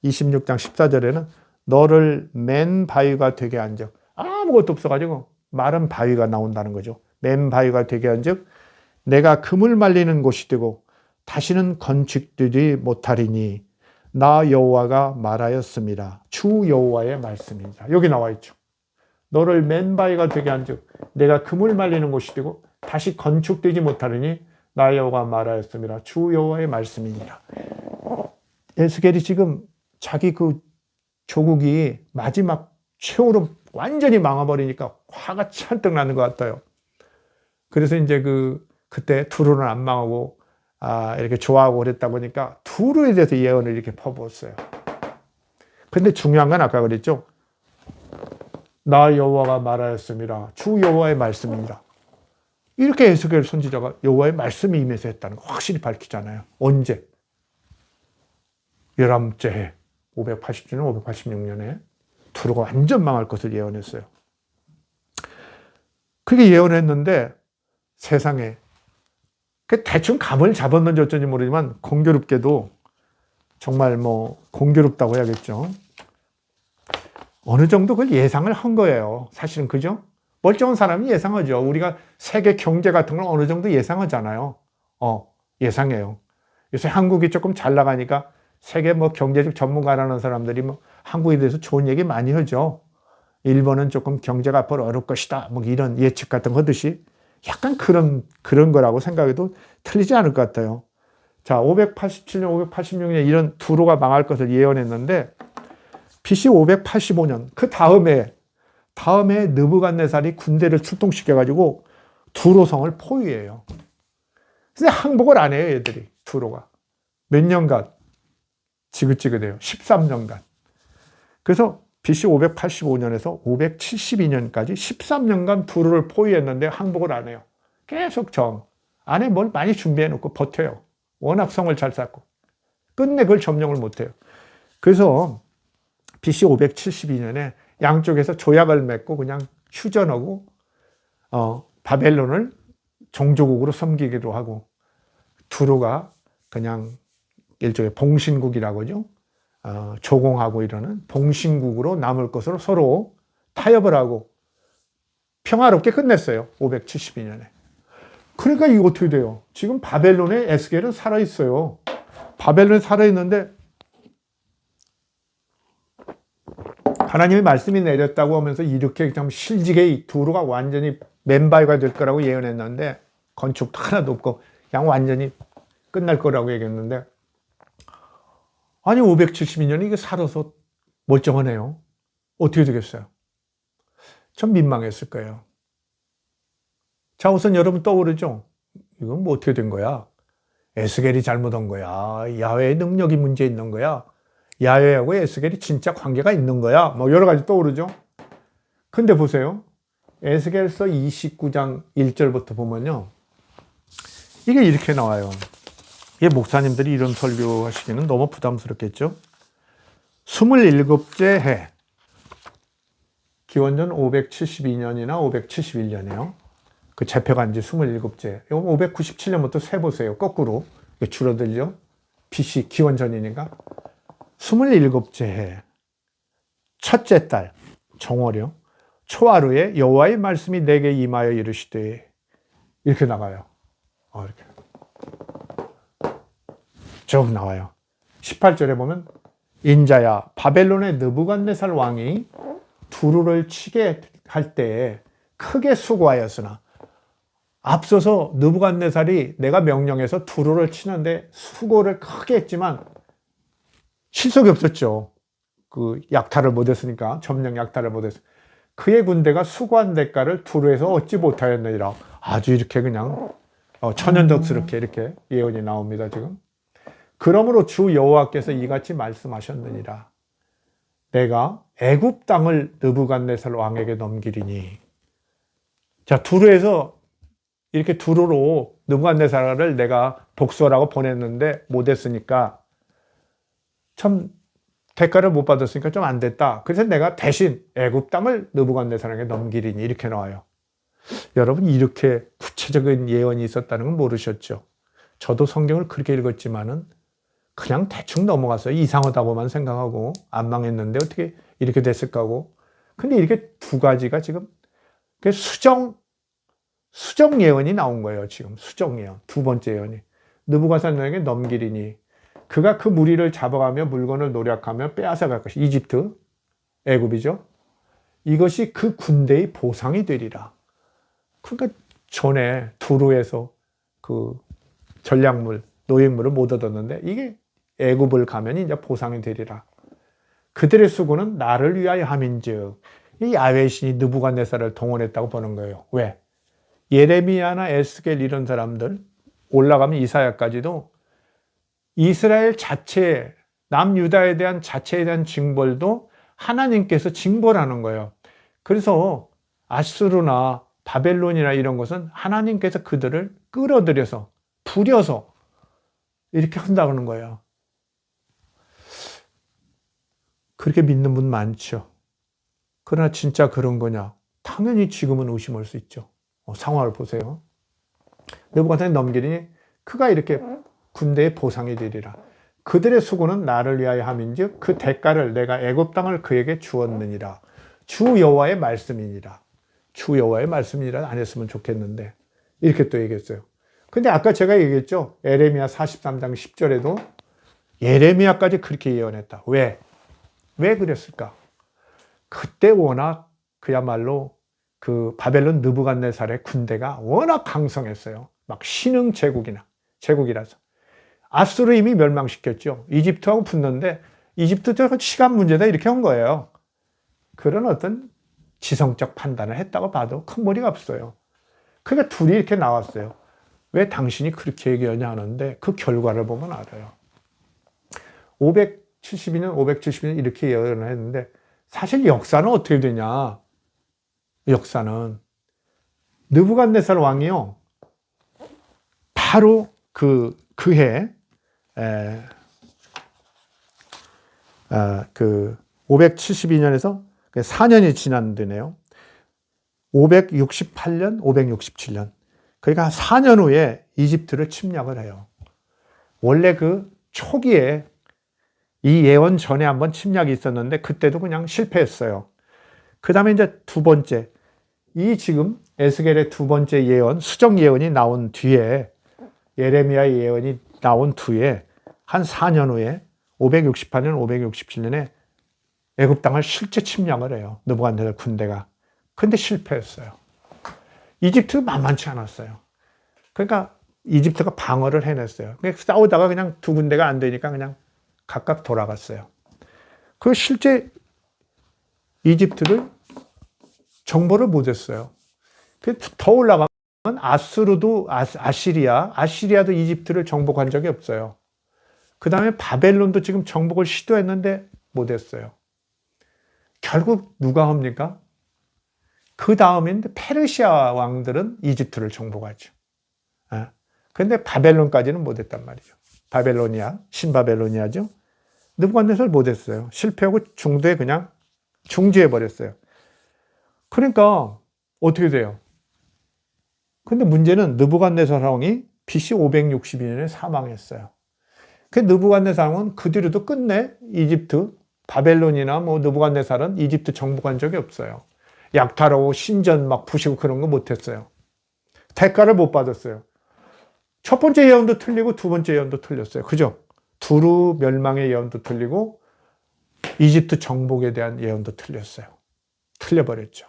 26장 14절에는 너를 맨 바위가 되게 한즉 아무것도 없어가지고 마른 바위가 나온다는 거죠. 맨 바위가 되게 한즉 내가 금을 말리는 곳이 되고 다시는 건축되지 못하리니 나 여호와가 말하였습니다. 주 여호와의 말씀입니다. 여기 나와 있죠. 너를 맨 바위가 되게 한즉 내가 금을 말리는 곳이 되고 다시 건축되지 못하리니 나 여호와가 말하였습니다. 주 여호와의 말씀입니다. 에스겔이 지금 자기 그 조국이 마지막 최후로 완전히 망해버리니까 화가 잔뜩 나는 것 같아요. 그래서 이제 그때 두루는 안 망하고 이렇게 좋아하고 그랬다 보니까 두루에 대해서 예언을 이렇게 퍼부었어요. 근데 중요한 건 아까 그랬죠. 나 여호와가 말하였습니다. 주 여호와의 말씀입니다. 이렇게 에스겔 선지자가 여호와의 말씀이 임해서 했다는 거 확실히 밝히잖아요. 언제? 11째 해 580주년 586년에 두루가 완전 망할 것을 예언했어요. 그게 예언했는데 세상에 대충 감을 잡았는지 어쩐지 모르지만 공교롭게도 정말 공교롭다고 해야겠죠. 어느 정도 그걸 예상을 한 거예요. 사실은 그죠? 멀쩡한 사람이 예상하죠. 우리가 세계 경제 같은 걸 어느 정도 예상하잖아요. 예상해요. 요새 한국이 조금 잘 나가니까 세계 경제적 전문가라는 사람들이 한국에 대해서 좋은 얘기 많이 하죠. 일본은 조금 경제가 앞으로 어려울 것이다. 이런 예측 같은 거 하듯이 약간 그런 거라고 생각해도 틀리지 않을 것 같아요. 자, 587년, 586년 이런 두루가 망할 것을 예언했는데 BC 585년 그 다음에 느부갓네살이 군대를 출동시켜가지고 두로성을 포위해요. 근데 항복을 안 해요, 얘들이. 두로가. 몇 년간? 지긋지긋해요. 13년간. 그래서 BC 585년에서 572년까지 13년간 두루를 포위했는데 항복을 안 해요. 계속 안에 뭘 많이 준비해놓고 버텨요. 워낙 성을 잘 쌓고. 끝내 그걸 점령을 못해요. 그래서 BC 572년에 양쪽에서 조약을 맺고 그냥 휴전하고 바벨론을 종조국으로 섬기기도 하고 두루가 그냥 일종의 봉신국이라고 하죠. 조공하고 이러는 봉신국으로 남을 것으로 서로 타협을 하고 평화롭게 끝냈어요. 572년에. 그러니까 이거 어떻게 돼요? 지금 바벨론에 에스겔은 살아있어요. 바벨론에 살아있는데 하나님의 말씀이 내렸다고 하면서 이렇게 좀 실직에 두루가 완전히 맨바위가 될 거라고 예언했는데 건축도 하나도 없고 그냥 완전히 끝날 거라고 얘기했는데 아니 572년이 이게 살아서 멀쩡하네요. 어떻게 되겠어요? 좀 민망했을 거예요. 자, 우선 여러분 떠오르죠? 이건 어떻게 된 거야? 에스겔이 잘못한 거야? 야훼의 능력이 문제 있는 거야? 야훼하고 에스겔이 진짜 관계가 있는 거야? 여러 가지 떠오르죠? 근데 보세요. 에스겔서 29장 1절부터 보면요. 이게 이렇게 나와요. 이 목사님들이 이런 설교하시기는 너무 부담스럽겠죠? 27째 해. 기원전 572년이나 571년이에요. 그 재패간 지 27째. 이거 597년부터 세보세요. 거꾸로. 줄어들죠? BC 기원 전이니까. 27째 해. 첫째 달, 정월이요. 초하루에 여호와의 말씀이 내게 임하여 이르시되. 이렇게 나가요. 이렇게. 쭉 나와요. 18절에 보면 인자야 바벨론의 느부갓네살 왕이 두루를 치게 할 때에 크게 수고하였으나 앞서서 느부갓네살이 내가 명령해서 두루를 치는데 수고를 크게 했지만 실속이 없었죠. 그 약탈을 못했으니까 점령 약탈을 못했어. 그의 군대가 수고한 대가를 두루에서 얻지 못하였느니라. 아주 이렇게 그냥 천연덕스럽게 이렇게 예언이 나옵니다. 지금. 그러므로 주 여호와께서 이같이 말씀하셨느니라. 내가 애굽 땅을 느부갓네살 왕에게 넘기리니. 자, 두루에서 이렇게 두루로 느부갓네살을 내가 복수하라고 보냈는데 못했으니까 참 대가를 못 받았으니까 좀 안 됐다. 그래서 내가 대신 애굽 땅을 느부갓네살에게 넘기리니 이렇게 나와요. 여러분 이렇게 구체적인 예언이 있었다는 건 모르셨죠? 저도 성경을 그렇게 읽었지만은 그냥 대충 넘어갔어요. 이상하다고만 생각하고 안 망했는데 어떻게 이렇게 됐을까 하고. 근데 이렇게 두 가지가 지금 수정 예언이 나온 거예요. 지금 수정 예언. 두 번째 예언이. 느부갓네살에게 넘기리니 그가 그 무리를 잡아가며 물건을 노략하며 빼앗아갈 것이 이집트, 애굽이죠. 이것이 그 군대의 보상이 되리라. 그러니까 전에 두루에서 그 전략물, 노획물을 못 얻었는데 이게 애굽을 가면 이제 보상이 되리라. 그들의 수고는 나를 위하여 함인즉 이 야훼의 신이 느부갓네살을 동원했다고 보는 거예요. 왜? 예레미야나 에스겔 이런 사람들 올라가면 이사야까지도 이스라엘 자체, 남유다에 대한 자체에 대한 징벌도 하나님께서 징벌하는 거예요. 그래서 아수르나 바벨론이나 이런 것은 하나님께서 그들을 끌어들여서 부려서 이렇게 한다는 거예요. 그렇게 믿는 분 많죠. 그러나 진짜 그런 거냐? 당연히 지금은 의심할 수 있죠. 상황을 보세요. 느부갓네살 넘기니 그가 이렇게 군대의 보상이 되리라. 그들의 수고는 나를 위하여 함인즉 그 대가를 내가 애굽 땅을 그에게 주었느니라. 주 여호와의 말씀이니라. 주 여호와의 말씀이니라 안 했으면 좋겠는데 이렇게 또 얘기했어요. 근데 아까 제가 얘기했죠. 예레미야 43장 10절에도 예레미야까지 그렇게 예언했다. 왜 그랬을까? 그때 워낙 그야말로 그 바벨론 느부갓네살의 군대가 워낙 강성했어요. 막 신흥 제국이라서. 아수르 이미 멸망시켰죠. 이집트하고 붙는데 이집트도 시간 문제다 이렇게 한 거예요. 그런 어떤 지성적 판단을 했다고 봐도 큰 무리가 없어요. 그러니까 둘이 이렇게 나왔어요. 왜 당신이 그렇게 얘기하냐 하는데 그 결과를 보면 알아요. 572년 이렇게 예언을 했는데 사실 역사는 어떻게 되냐? 역사는 느부갓네살 왕이요. 바로 그해 그 572년에서 4년이 지난 데네요. 568년, 567년. 그러니까 4년 후에 이집트를 침략을 해요. 원래 그 초기에 이 예언 전에 한번 침략이 있었는데 그때도 그냥 실패했어요. 그 다음에 이제 두 번째, 이 지금 에스겔의 두 번째 예언, 수정 예언이 나온 뒤에 예레미야의 예언이 나온 뒤에 한 4년 후에 568년, 567년에 애굽 땅을 실제 침략을 해요. 느부갓네살 군대가. 근데 실패했어요. 이집트 만만치 않았어요. 그러니까 이집트가 방어를 해냈어요. 싸우다가 그냥 두 군데가 안 되니까 그냥 각각 돌아갔어요. 그 실제 이집트를 정보를 못했어요. 더 올라가면 아수르도 아시리아도 이집트를 정복한 적이 없어요. 그 다음에 바벨론도 지금 정복을 시도했는데 못했어요. 결국 누가 합니까? 그 다음인데 페르시아 왕들은 이집트를 정복하죠. 그런데 바벨론까지는 못했단 말이죠. 신바벨로니아죠. 느부갓네살 못했어요. 실패하고 중도에 그냥 중지해버렸어요. 그러니까 어떻게 돼요? 근데 문제는 느부갓네살 왕이 BC 562년에 사망했어요. 그 느부갓네살 왕은 그 뒤로도 끝내 이집트, 바벨론이나 뭐 느부갓네살은 이집트 정복한 적이 없어요. 약탈하고 신전 막 부시고 그런 거 못했어요. 대가를 못 받았어요. 첫 번째 예언도 틀리고 두 번째 예언도 틀렸어요. 그죠? 두루 멸망의 예언도 틀리고 이집트 정복에 대한 예언도 틀렸어요. 틀려버렸죠.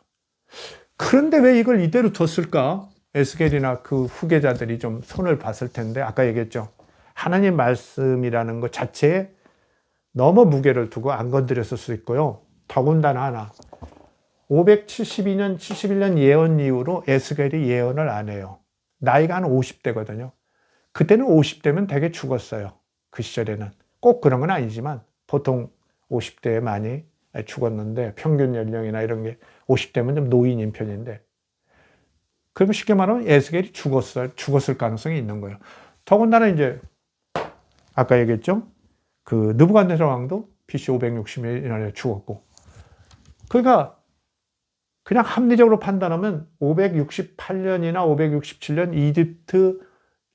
그런데 왜 이걸 이대로 뒀을까? 에스겔이나 그 후계자들이 좀 손을 봤을 텐데, 아까 얘기했죠. 하나님 말씀이라는 것 자체에 너무 무게를 두고 안 건드렸을 수 있고요. 더군다나 하나, 572년, 71년 예언 이후로 에스겔이 예언을 안 해요. 나이가 한 50대거든요. 그때는 50대면 되게 죽었어요. 그 시절에는. 꼭 그런 건 아니지만 보통 50대에 많이 죽었는데 평균 연령이나 이런 게 50대면 좀 노인인 편인데, 그러면 쉽게 말하면 에스겔이 죽었을 가능성이 있는 거예요. 더군다나 이제 아까 얘기했죠. 그 느부갓네살 왕도 BC 561년에 죽었고, 그러니까 그냥 합리적으로 판단하면 568년이나 567년 이집트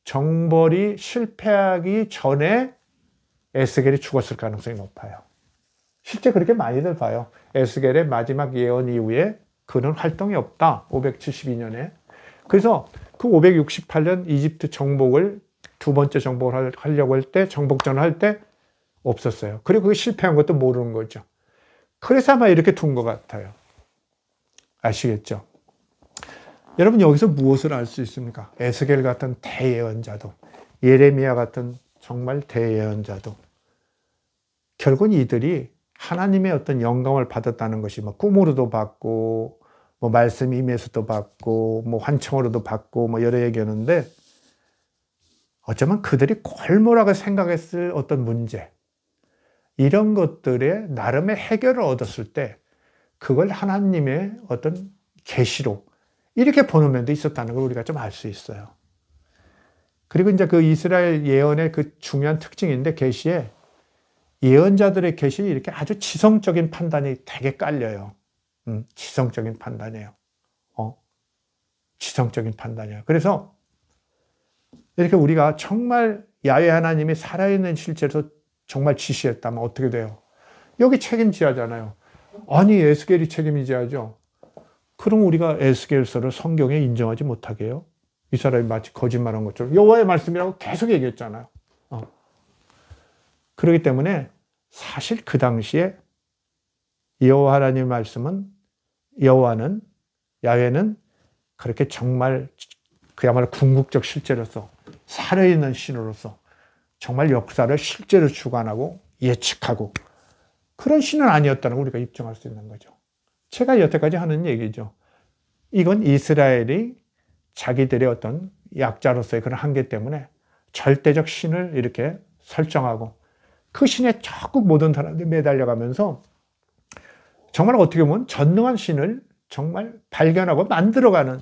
정벌이 실패하기 전에 에스겔이 죽었을 가능성이 높아요. 실제 그렇게 많이들 봐요. 에스겔의 마지막 예언 이후에 그는 활동이 없다. 572년에. 그래서 그 568년 이집트 정복을 두 번째 정복을 하려고 할 때, 정복전을 할 때 없었어요. 그리고 그게 실패한 것도 모르는 거죠. 그래서 아마 이렇게 둔 것 같아요. 아시겠죠? 여러분 여기서 무엇을 알 수 있습니까? 에스겔 같은 대예언자도, 예레미야 같은 정말 대예언자도 결국은 이들이 하나님의 어떤 영감을 받았다는 것이 뭐 꿈으로도 받고 뭐 말씀 임에서도 받고 뭐 환청으로도 받고 뭐 여러 얘기하는데, 어쩌면 그들이 골몰하게 생각했을 어떤 문제, 이런 것들에 나름의 해결을 얻었을 때 그걸 하나님의 어떤 계시로 이렇게 보는 면도 있었다는 걸 우리가 좀 알 수 있어요. 그리고 이제 그 이스라엘 예언의 그 중요한 특징인데, 계시에 예언자들의 계시에 이렇게 아주 지성적인 판단이 되게 깔려요. 지성적인 판단이에요. 지성적인 판단이에요. 그래서 이렇게 우리가 정말 야훼 하나님이 살아있는 실제로 정말 지시했다면 어떻게 돼요? 여기 책임지야잖아요. 아니 에스겔이 책임지야죠. 그럼 우리가 에스겔서를 성경에 인정하지 못하게 해요? 이 사람이 마치 거짓말한 것처럼 여호와의 말씀이라고 계속 얘기했잖아요. 그렇기 때문에 사실 그 당시에 여호와 하나님의 말씀은, 여호와는, 야훼는 그렇게 정말 그야말로 궁극적 실제로서 살아있는 신으로서 정말 역사를 실제로 주관하고 예측하고 그런 신은 아니었다는 걸 우리가 입증할 수 있는 거죠. 제가 여태까지 하는 얘기죠. 이건 이스라엘이 자기들의 어떤 약자로서의 그런 한계 때문에 절대적 신을 이렇게 설정하고 그 신에 자꾸 모든 사람들이 매달려가면서 정말 어떻게 보면 전능한 신을 정말 발견하고 만들어가는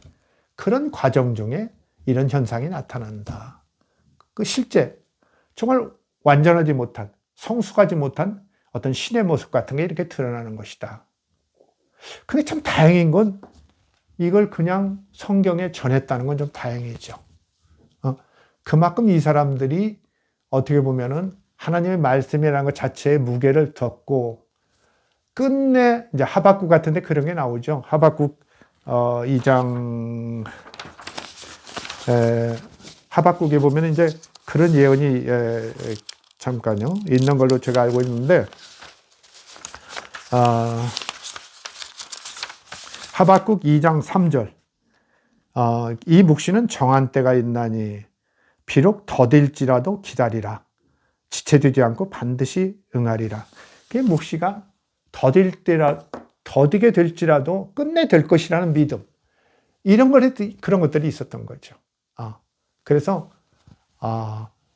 그런 과정 중에 이런 현상이 나타난다. 그 실제 정말 완전하지 못한, 성숙하지 못한 어떤 신의 모습 같은 게 이렇게 드러나는 것이다. 근데 참 다행인 건 이걸 그냥 성경에 전했다는 건 좀 다행이죠. 그만큼 이 사람들이 어떻게 보면은 하나님의 말씀이라는 것 자체에 무게를 뒀고, 끝내 이제 하박국 같은데 그런 게 나오죠. 하박국 2장 하박국에 보면 이제 그런 예언이 잠깐요 있는 걸로 제가 알고 있는데, 하박국 2장 3절 이 묵시는 정한 때가 있나니 비록 더딜지라도 기다리라. 지체되지 않고 반드시 응하리라. 그 묵시가 더디게 될지라도 끝내 될 것이라는 믿음, 이런 그런 것들이 있었던 거죠. 그래서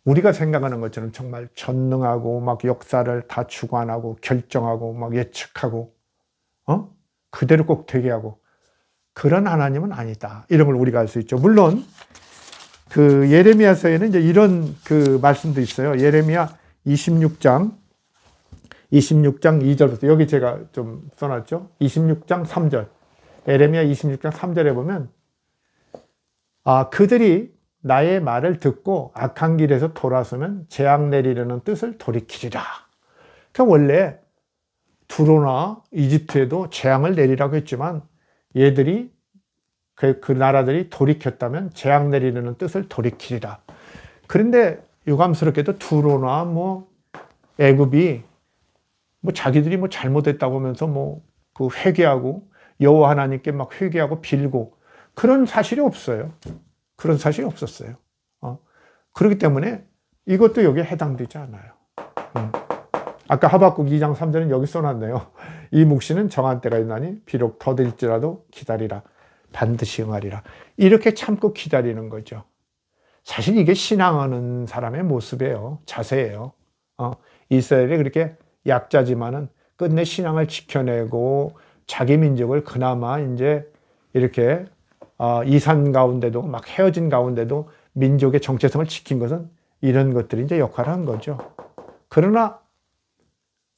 우리가 생각하는 것처럼 정말 전능하고 막 역사를 다 주관하고 결정하고 막 예측하고 그대로 꼭 되게 하고 그런 하나님은 아니다. 이런 걸 우리가 알 수 있죠. 물론 그 예레미야서에는 이제 이런 그 말씀도 있어요. 예레미야 26장 2절부터, 여기 제가 좀 써놨죠. 26장 3절. 예레미야 26장 3절에 보면 그들이 나의 말을 듣고 악한 길에서 돌아서면 재앙 내리려는 뜻을 돌이키리라. 그러니까 원래 두로나 이집트에도 재앙을 내리라고 했지만 얘들이 그 나라들이 돌이켰다면 재앙 내리려는 뜻을 돌이키리라. 그런데 유감스럽게도 두로나 애굽이 자기들이 잘못했다고 하면서 그 회개하고 여호와 하나님께 막 회개하고 빌고 그런 사실이 없어요. 그런 사실이 없었어요. 그렇기 때문에 이것도 여기에 해당되지 않아요. 아까 하박국 2장 3절은 여기 써놨네요. 이 묵시는 정한 때가 있나니 비록 더딜지라도 기다리라. 반드시 응하리라. 이렇게 참고 기다리는 거죠. 사실 이게 신앙하는 사람의 모습이에요. 자세예요. 이스라엘이 그렇게 약자지만은 끝내 신앙을 지켜내고 자기 민족을 그나마 이제 이렇게 이산 가운데도 막 헤어진 가운데도 민족의 정체성을 지킨 것은 이런 것들이 이제 역할을 한 거죠. 그러나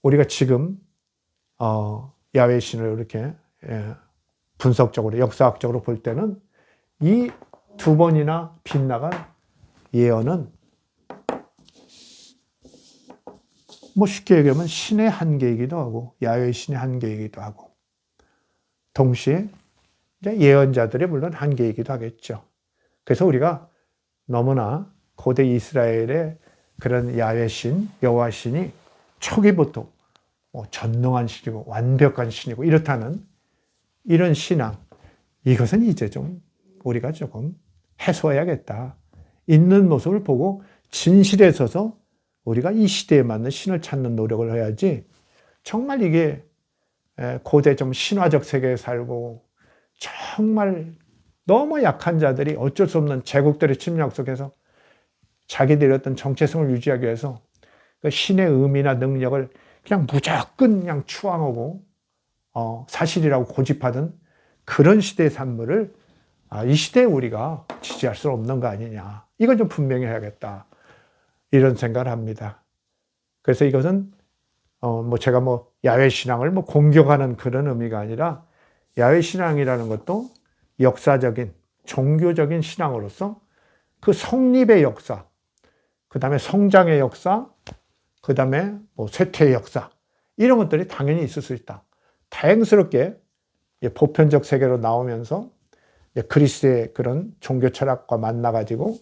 우리가 지금 야훼 신을 이렇게 분석적으로 역사학적으로 볼 때는 이 두 번이나 빗나간 예언은 쉽게 얘기하면 신의 한계이기도 하고 야훼 신의 한계이기도 하고 동시에 이제 예언자들의 물론 한계이기도 하겠죠. 그래서 우리가 너무나 고대 이스라엘의 그런 야훼 신, 여호와 신이 초기부터 전능한 신이고 완벽한 신이고 이렇다는 이런 신앙, 이것은 이제 좀 우리가 조금 해소해야겠다. 있는 모습을 보고 진실에 서서 우리가 이 시대에 맞는 신을 찾는 노력을 해야지 정말 이게 고대 좀 신화적 세계에 살고 정말 너무 약한 자들이 어쩔 수 없는 제국들의 침략 속에서 자기들의 어떤 정체성을 유지하기 위해서 그 신의 의미나 능력을 그냥 무조건 그냥 추앙하고 사실이라고 고집하던 그런 시대의 산물을 이 시대에 우리가 지지할 수 없는 거 아니냐. 이건 좀 분명히 해야겠다. 이런 생각을 합니다. 그래서 이것은 제가 야훼 신앙을 공격하는 그런 의미가 아니라 야훼 신앙이라는 것도 역사적인 종교적인 신앙으로서 그 성립의 역사, 그 다음에 성장의 역사, 그 다음에 쇠퇴의 역사 이런 것들이 당연히 있을 수 있다. 다행스럽게 보편적 세계로 나오면서 그리스도의 그런 종교 철학과 만나가지고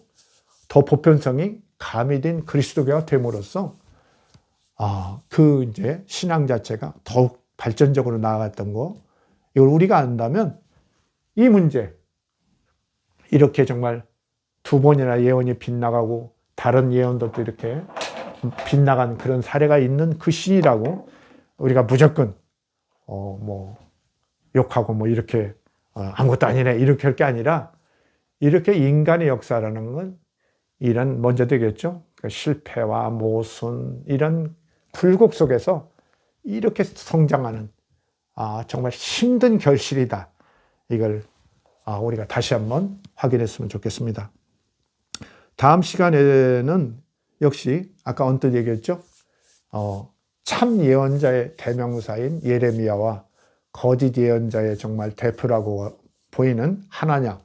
더 보편성이 가미된 그리스도교가 됨으로써 그 이제 신앙 자체가 더욱 발전적으로 나아갔던 거, 이걸 우리가 안다면 이 문제, 이렇게 정말 두 번이나 예언이 빗나가고 다른 예언들도 이렇게 빗나간 그런 사례가 있는 그 신이라고 우리가 무조건 욕하고 이렇게 아무것도 아니네 이렇게 할 게 아니라 이렇게 인간의 역사라는 건 이런 먼저 되겠죠. 실패와 모순 이런 굴곡 속에서 이렇게 성장하는 정말 힘든 결실이다. 이걸 우리가 다시 한번 확인했으면 좋겠습니다. 다음 시간에는 역시 아까 언뜻 얘기했죠. 참 예언자의 대명사인 예레미야와 거짓 예언자의 정말 대표라고 보이는 하나냐,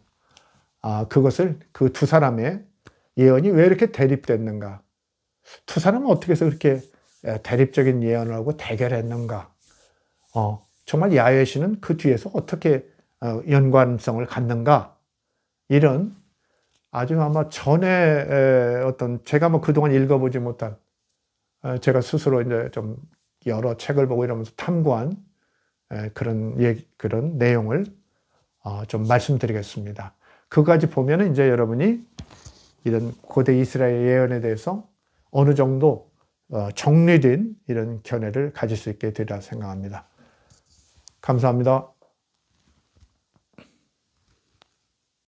그것을 그 두 사람의 예언이 왜 이렇게 대립됐는가, 두 사람은 어떻게 해서 그렇게 대립적인 예언을 하고 대결했는가, 정말 야훼 신은 그 뒤에서 어떻게 연관성을 갖는가, 이런 아주 아마 전에 어떤 제가 그동안 읽어보지 못한 제가 스스로 이제 좀 여러 책을 보고 이러면서 탐구한 그런 내용을 좀 말씀드리겠습니다. 그거까지 보면은 이제 여러분이 이런 고대 이스라엘 예언에 대해서 어느 정도 정리된 이런 견해를 가질 수 있게 되리라 생각합니다. 감사합니다.